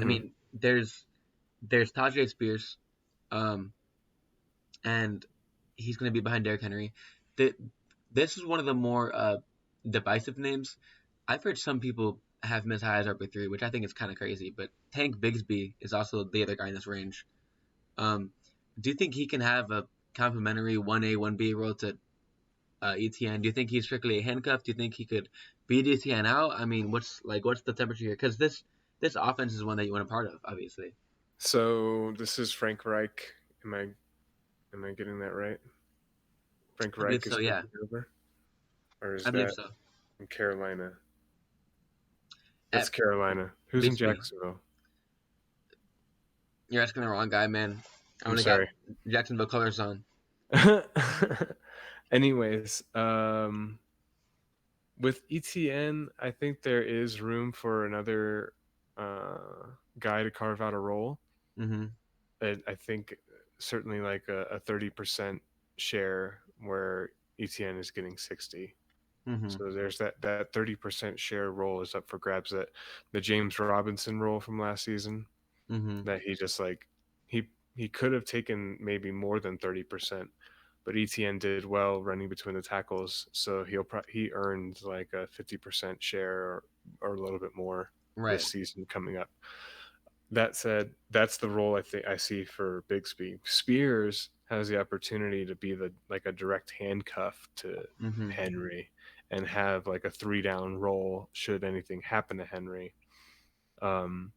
I Mm-hmm. mean, there's Tajay Spears, um, and he's going to be behind Derrick Henry. The, this is one of the more divisive names. I've heard some people have him as high as RB3, which I think is kind of crazy. But Tank Bigsby is also the other guy in this range. Um, do you think he can have a complementary 1A, 1B role to Etienne? Do you think he's strictly a handcuff? Do you think he could beat Etienne out? I mean, what's the temperature here? Because this offense is one that you want a part of, obviously. So this is Frank Reich. Am I getting that right? Frank I believe Reich is so. Yeah, taking over, or I is believe that so. in Carolina? That's At Carolina. Who's in Bigsby, Jacksonville? you're asking the wrong guy, man. I I'm only got sorry. Jacksonville colors on. Anyways, with ETN, I think there is room for another guy to carve out a role. Mm-hmm. I think certainly like a 30% share where ETN is getting 60. Mm-hmm. So there's that 30% share role is up for grabs. That the James Robinson role from last season Mm-hmm. that he just like he could have taken maybe more than 30%, but ETN did well running between the tackles, so he earned like a 50% share or a little bit more this Right. season coming up. That said, that's the role I think I see for Bigsby. Spears has the opportunity to be the like a direct handcuff to Mm-hmm. Henry and have like a 3 down role should anything happen to Henry. Um,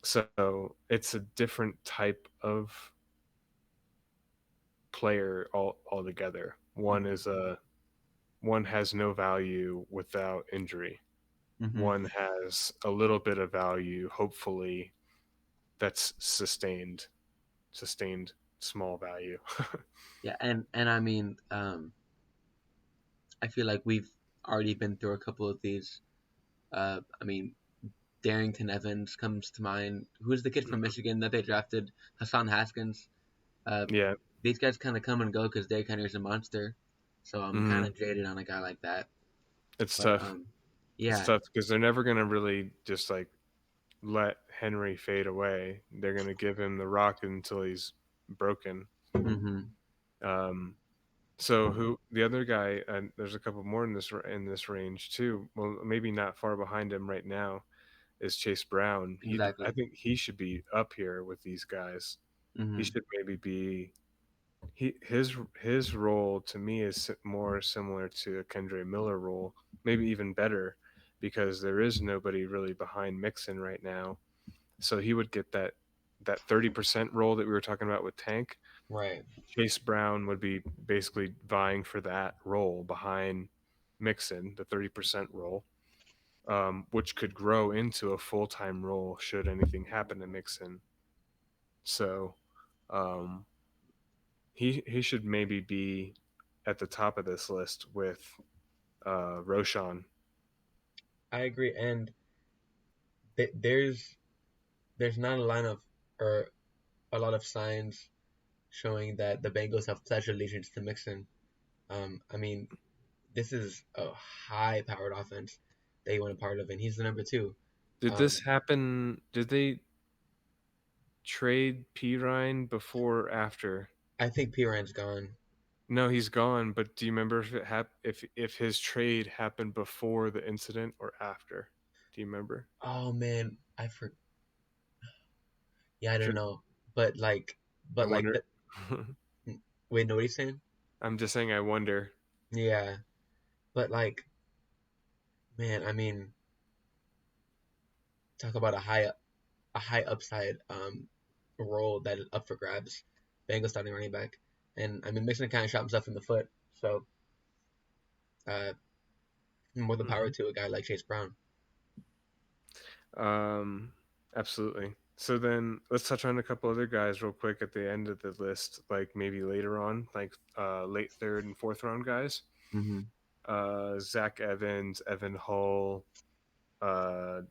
so it's a different type of player altogether. One has no value without injury. Mm-hmm. One has a little bit of value, hopefully that's sustained small value. Yeah, and I mean, I feel like we've already been through a couple of these. I mean, Darrington Evans comes to mind. Who's the kid from Michigan that they drafted? Hassan Haskins. Uh, Yeah. these guys kind of come and go because Derrick Henry's a monster. So I'm kind Hmm. of jaded on a guy like that. It's But tough. It's yeah, tough because they're never going to really just like let Henry fade away. They're going to give him the rock until he's broken. hmm Um, so who the other guy? And there's a couple more in this range too. Well, maybe not far behind him right now is Chase Brown. I exactly. think he should be up here with these guys. He hmm should maybe be his role to me is more similar to a Kendre Miller role, maybe even better, because there is nobody really behind Mixon right now. So he would get that 30% role that we were talking about with Tank. Right. Chase Brown would be basically vying for that role behind Mixon, the 30% role, which could grow into a full time role should anything happen to Mixon. So um, he should maybe be at the top of this list with Roshan. I agree. And there's not a line of or a lot of signs showing that the Bengals have pledged allegiance to Mixon. I mean, this is a high-powered offense that you want a part of, and he's the number two. Did this Um, happen? Did they trade P Ryan before or after? I think Piran's gone. No, he's gone. But do you remember if his trade happened before the incident or after? Do you remember? Oh man, I for yeah, I don't 'Cause know, but I but like wonder. the wait, know what he's saying? I'm just saying. I wonder. Yeah, but like man, I mean, talk about a high upside role that is up for grabs. Bengals starting running back, and I mean Mixon kind of shot himself in the foot, so uh, more the power Mhm. to a guy like Chase Brown. Um, absolutely. So then let's touch on a couple other guys real quick at the end of the list, like maybe later on, like late third and fourth round guys. Mm-hmm. Zach Evans, Evan Hull,